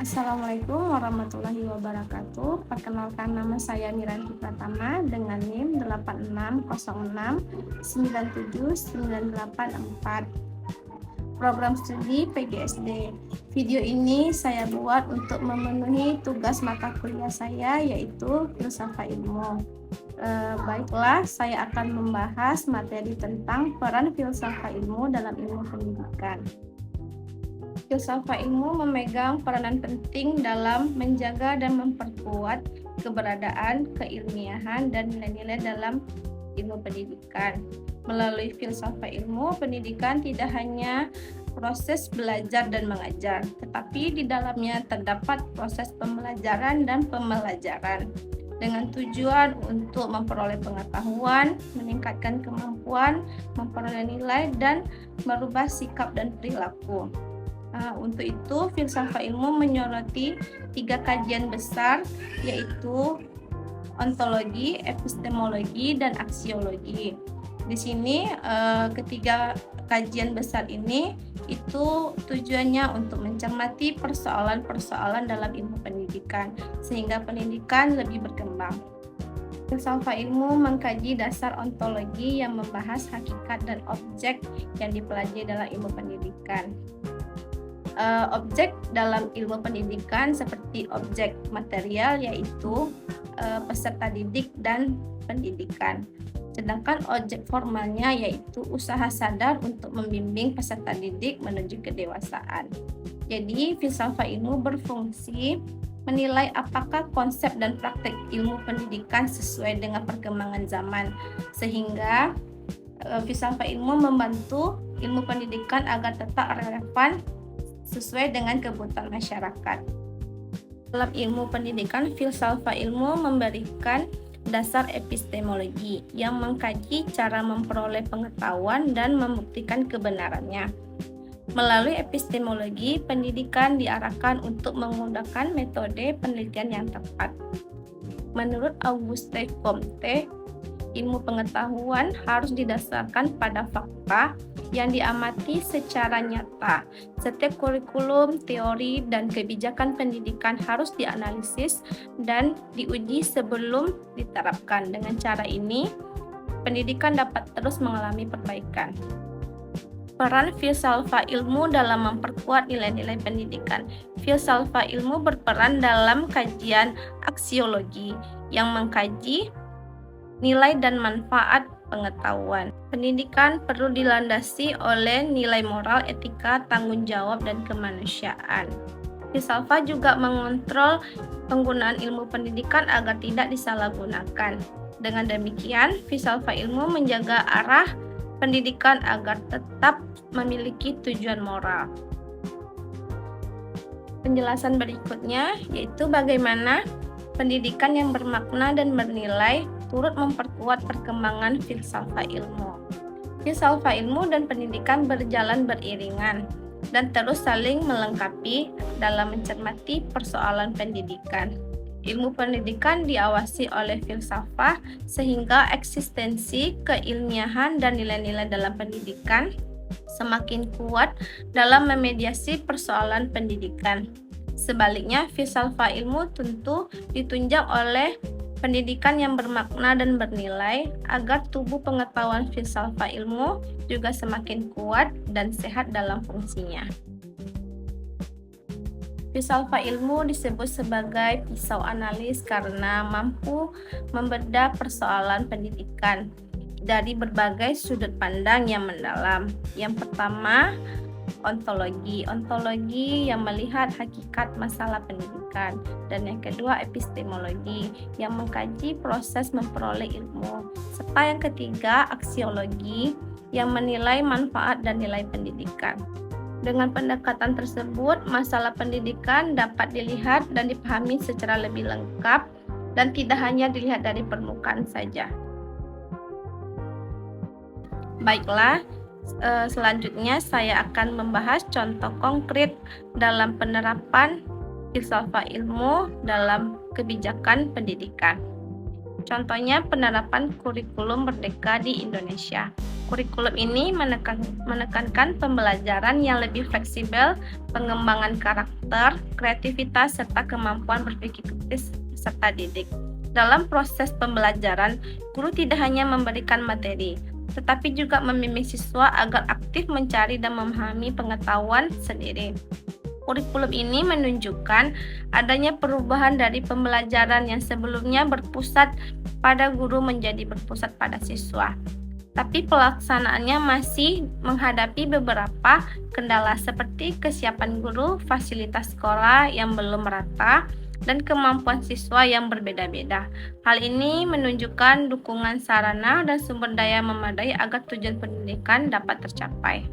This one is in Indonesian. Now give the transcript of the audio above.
Assalamualaikum warahmatullahi wabarakatuh. Perkenalkan, nama saya Miranti Pratama dengan NIM 8606979844. Program studi PGSD. Video ini saya buat untuk memenuhi tugas mata kuliah saya, yaitu Filsafat Ilmu. Baiklah, saya akan membahas materi tentang peran filsafat ilmu dalam ilmu pendidikan. Filsafat ilmu memegang peranan penting dalam menjaga dan memperkuat keberadaan, keilmiahan, dan nilai-nilai dalam ilmu pendidikan. Melalui filsafat ilmu, pendidikan tidak hanya proses belajar dan mengajar, tetapi di dalamnya terdapat proses pembelajaran dan pembelajaran dengan tujuan untuk memperoleh pengetahuan, meningkatkan kemampuan, memperoleh nilai, dan merubah sikap dan perilaku. Untuk itu, filsafat ilmu menyoroti 3 kajian besar, yaitu ontologi, epistemologi, dan aksiologi. Di sini ketiga kajian besar ini itu tujuannya untuk mencermati persoalan-persoalan dalam ilmu pendidikan sehingga pendidikan lebih berkembang. Filsafat ilmu mengkaji dasar ontologi yang membahas hakikat dan objek yang dipelajari dalam ilmu pendidikan. Objek dalam ilmu pendidikan seperti objek material, yaitu peserta didik dan pendidikan. Sedangkan objek formalnya yaitu usaha sadar untuk membimbing peserta didik menuju kedewasaan. Jadi, filsafat ilmu berfungsi menilai apakah konsep dan praktek ilmu pendidikan sesuai dengan perkembangan zaman, sehingga filsafat ilmu membantu ilmu pendidikan agar tetap relevan sesuai dengan kebutuhan masyarakat. Dalam ilmu pendidikan, filsafat ilmu memberikan dasar epistemologi yang mengkaji cara memperoleh pengetahuan dan membuktikan kebenarannya. Melalui epistemologi, pendidikan diarahkan untuk menggunakan metode penelitian yang tepat. Menurut Auguste Comte, ilmu pengetahuan harus didasarkan pada fakta yang diamati secara nyata. Setiap kurikulum, teori, dan kebijakan pendidikan harus dianalisis dan diuji sebelum diterapkan. Dengan cara ini, pendidikan dapat terus mengalami perbaikan. Peran filsafat ilmu dalam memperkuat nilai-nilai pendidikan. Filsafat ilmu berperan dalam kajian aksiologi yang mengkaji nilai dan manfaat pengetahuan. Pendidikan perlu dilandasi oleh nilai moral, etika, tanggung jawab, dan kemanusiaan. Filsafat juga mengontrol penggunaan ilmu pendidikan agar tidak disalahgunakan. Dengan demikian, filsafat ilmu menjaga arah pendidikan agar tetap memiliki tujuan moral. Penjelasan berikutnya yaitu bagaimana pendidikan yang bermakna dan bernilai turut memperkuat perkembangan filsafat ilmu. Filsafat ilmu dan pendidikan berjalan beriringan dan terus saling melengkapi dalam mencermati persoalan pendidikan. Ilmu pendidikan diawasi oleh filsafat sehingga eksistensi keilmiahan dan nilai-nilai dalam pendidikan semakin kuat dalam memediasi persoalan pendidikan. Sebaliknya, filsafat ilmu tentu ditunjang oleh pendidikan yang bermakna dan bernilai agar tubuh pengetahuan filsafat ilmu juga semakin kuat dan sehat dalam fungsinya. Filsafat ilmu disebut sebagai pisau analis karena mampu membedah persoalan pendidikan dari berbagai sudut pandang yang mendalam. Yang pertama, ontologi yang melihat hakikat masalah pendidikan, dan yang kedua epistemologi yang mengkaji proses memperoleh ilmu, serta yang ketiga aksiologi yang menilai manfaat dan nilai pendidikan. Dengan pendekatan tersebut, masalah pendidikan dapat dilihat dan dipahami secara lebih lengkap dan tidak hanya dilihat dari permukaan saja. Baiklah, selanjutnya saya akan membahas contoh konkret dalam penerapan filsafat ilmu dalam kebijakan pendidikan. Contohnya penerapan kurikulum merdeka di Indonesia. Kurikulum ini menekankan pembelajaran yang lebih fleksibel, pengembangan karakter, kreativitas, serta kemampuan berpikir kritis peserta didik. Dalam proses pembelajaran, guru tidak hanya memberikan materi, tetapi juga membimbing siswa agar aktif mencari dan memahami pengetahuan sendiri. Kurikulum ini menunjukkan adanya perubahan dari pembelajaran yang sebelumnya berpusat pada guru menjadi berpusat pada siswa. Tapi pelaksanaannya masih menghadapi beberapa kendala seperti kesiapan guru, fasilitas sekolah yang belum merata, dan kemampuan siswa yang berbeda-beda. Hal ini menunjukkan dukungan sarana dan sumber daya memadai agar tujuan pendidikan dapat tercapai.